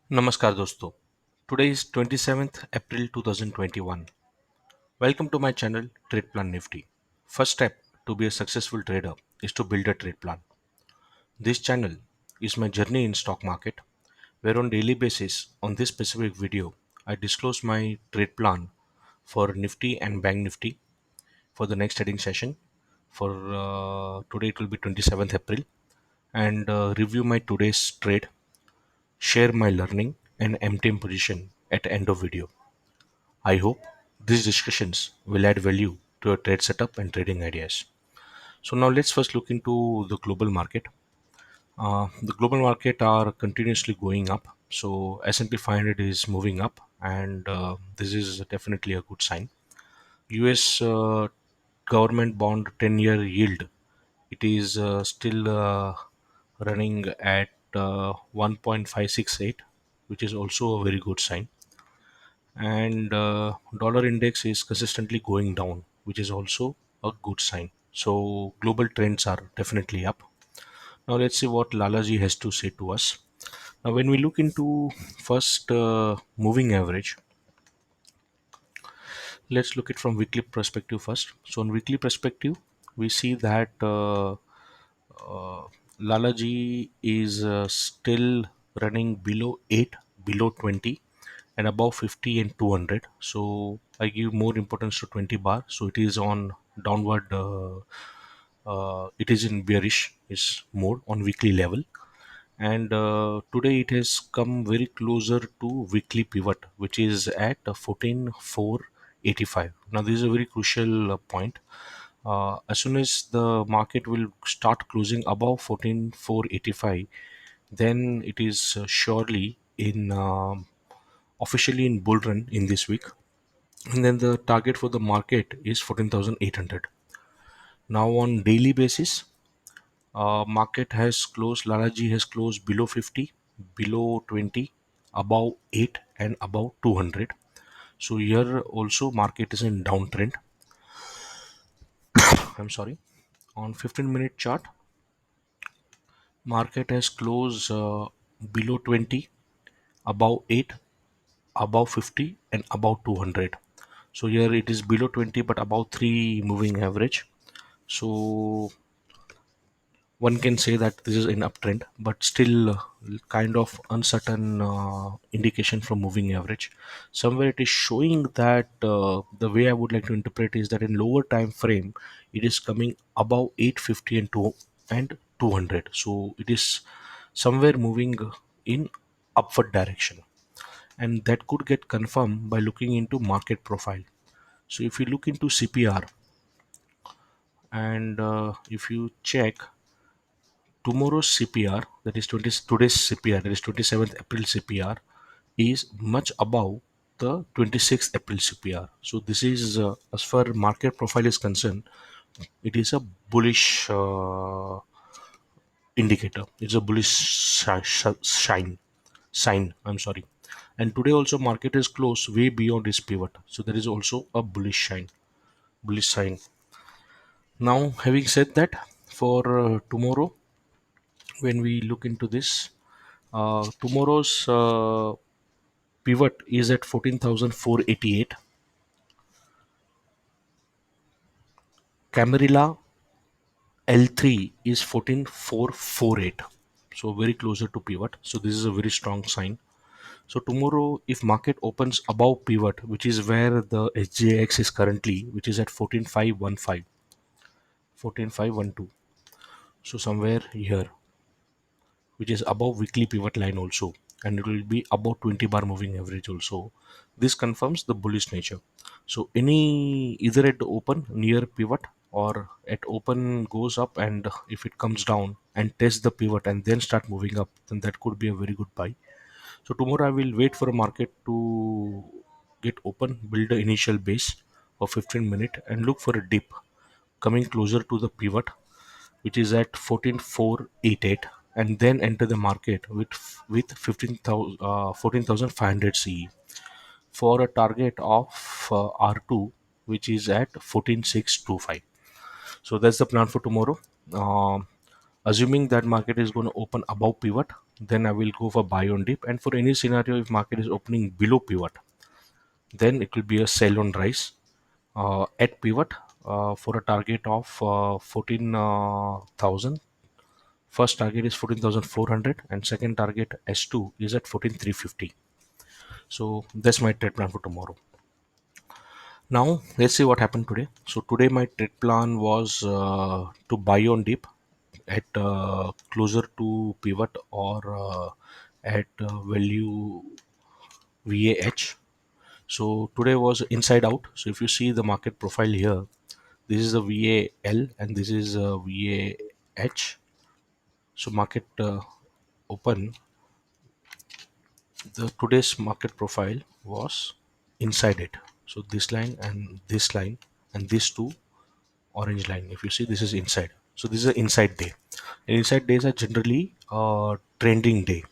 Namaskar dosto. Today is 27th April 2021. Welcome to my channel Trade Plan Nifty. First step to be a successful trader is to build a trade plan. This channel is my journey in stock market where on daily basis on this specific video I disclose my trade plan for Nifty and Bank Nifty for the next trading session. For today it will be 27th April and review my today's trade, share my learning and MTM position at the end of video. I hope these discussions will add value to your trade setup and trading ideas. So now let's first look into the global market. The global market are continuously going up. So S&P 500 is moving up, and this is definitely a good sign. U.S. Government bond 10-year yield, it is still running at 1.568, which is also a very good sign. And dollar index is consistently going down, which is also a good sign. So global trends are definitely up. Now let's see what Lalaji has to say to us. Now when we look into first moving average, let's look it from weekly perspective first. So on weekly perspective, we see that Lalaji is still running below 8, below 20, and above 50 and 200. So I give more importance to 20 bar. So it is on downward, it is in bearish, is more on weekly level. And today it has come very closer to weekly pivot, which is at 14,485. Now this is a very crucial point. As soon as the market will start closing above 14,485, then it is surely in officially in bull run in this week. And then the target for the market is 14,800. Now on daily basis, market has closed, Lalaji has closed below 50, below 20, above 8 and above 200. So here also market is in downtrend. I'm sorry. On 15-minute chart, market has closed below 20, above 8, above 50 and above 200. So here it is below 20 but above 3 moving average. So one can say that this is an uptrend, but still kind of uncertain indication from moving average. Somewhere it is showing that the way I would like to interpret is that in lower time frame, it is coming above 850 and 200. So it is somewhere moving in upward direction, and that could get confirmed by looking into market profile. So if you look into CPR and if you check tomorrow's CPR, that is today's CPR, that is 27th April CPR, is much above the 26th April CPR. So this is, as far market profile is concerned, it is a bullish indicator. It's a bullish sign. I'm sorry. And today also market is close way beyond its pivot. So there is also a bullish sign. Now, having said that, for tomorrow, when we look into this, tomorrow's pivot is at 14,488. Camarilla L3 is 14,448. So very closer to pivot. So this is a very strong sign. So tomorrow, if market opens above pivot, which is where the SJX is currently, which is at 14,515, 14,512. So somewhere here, which is above weekly pivot line also, and it will be above 20 bar moving average also. This confirms the bullish nature. So any, either at the open near pivot or at open goes up, and if it comes down and tests the pivot and then start moving up, then that could be a very good buy. So tomorrow I will wait for a market to get open, build the initial base of 15 minute and look for a dip coming closer to the pivot, which is at 14,488, and then enter the market with 14,500 CE for a target of R2, which is at 14,625. So that's the plan for tomorrow. Assuming that market is going to open above pivot, then I will go for buy on dip. And for any scenario, if market is opening below pivot, then it will be a sell on rise at pivot for a target of 14,000. First target is 14,400 and second target S2 is at 14,350. So that's my trade plan for tomorrow. Now let's see what happened today. So today my trade plan was to buy on dip at closer to pivot or at value VAH. So today was inside out. So if you see the market profile here, this is a VAL and this is a VAH. So market open, the today's market profile was inside it. So this line and these two orange line, if you see, this is inside. So this is an inside day, and inside days are generally trending day.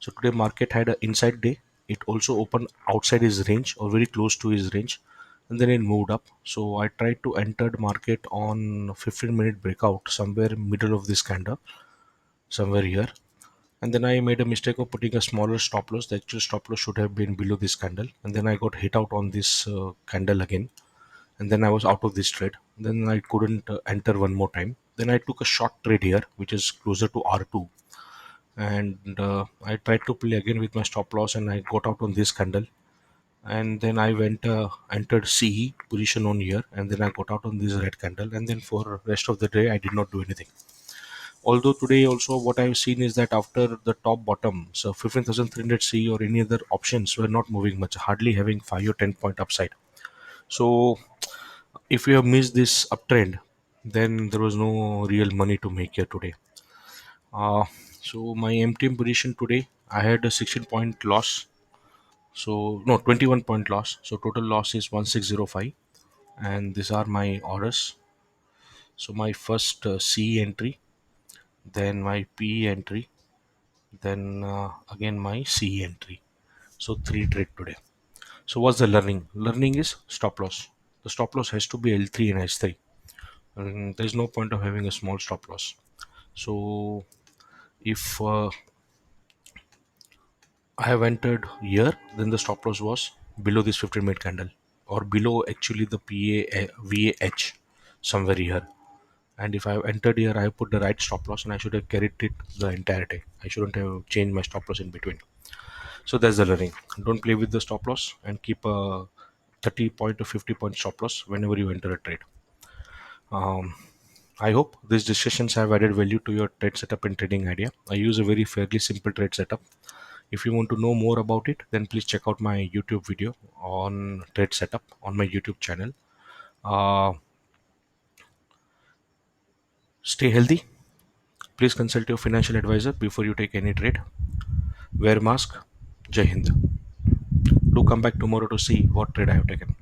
So today market had an inside day. It also opened outside his range or very close to his range, and then it moved up. So I tried to enter the market on 15-minute breakout somewhere middle of this candle, somewhere here. And then I made a mistake of putting a smaller stop loss. The actual stop loss should have been below this candle, and then I got hit out on this candle again, and then I was out of this trade. Then I couldn't enter one more time. Then I took a short trade here, which is closer to R2, and I tried to play again with my stop loss, and I got out on this candle. And then I went entered CE position on here, and then I got out on this red candle. And then for rest of the day, I did not do anything. Although today also what I've seen is that after the top bottom, so 15,300 C or any other options were not moving much, hardly having 5 or 10 point upside. So if you have missed this uptrend, then there was no real money to make here today. Uh, so my MTM position today, I had a 16 point loss. So no, 21 point loss. So total loss is 1605, and these are my orders. So my first C entry, then my P entry, then again my C entry. So three trade today. So what's the learning? Learning is stop loss. The stop loss has to be L3 and S3. And there's no point of having a small stop loss. So if I have entered here, then the stop loss was below this 15-minute candle or below actually the VAH somewhere here. And if I have entered here, I have put the right stop loss and I should have carried it the entire day. I shouldn't have changed my stop loss in between. So that's the learning. Don't play with the stop loss and keep a 30 point to 50 point stop loss whenever you enter a trade. I hope these discussions have added value to your trade setup and trading idea. I use a very fairly simple trade setup. If you want to know more about it, then please check out my YouTube video on trade setup on my YouTube channel. Uh, Stay healthy. Please consult your financial advisor before you take any trade. Wear mask. Jai Hind. Do come back tomorrow to see what trade I have taken.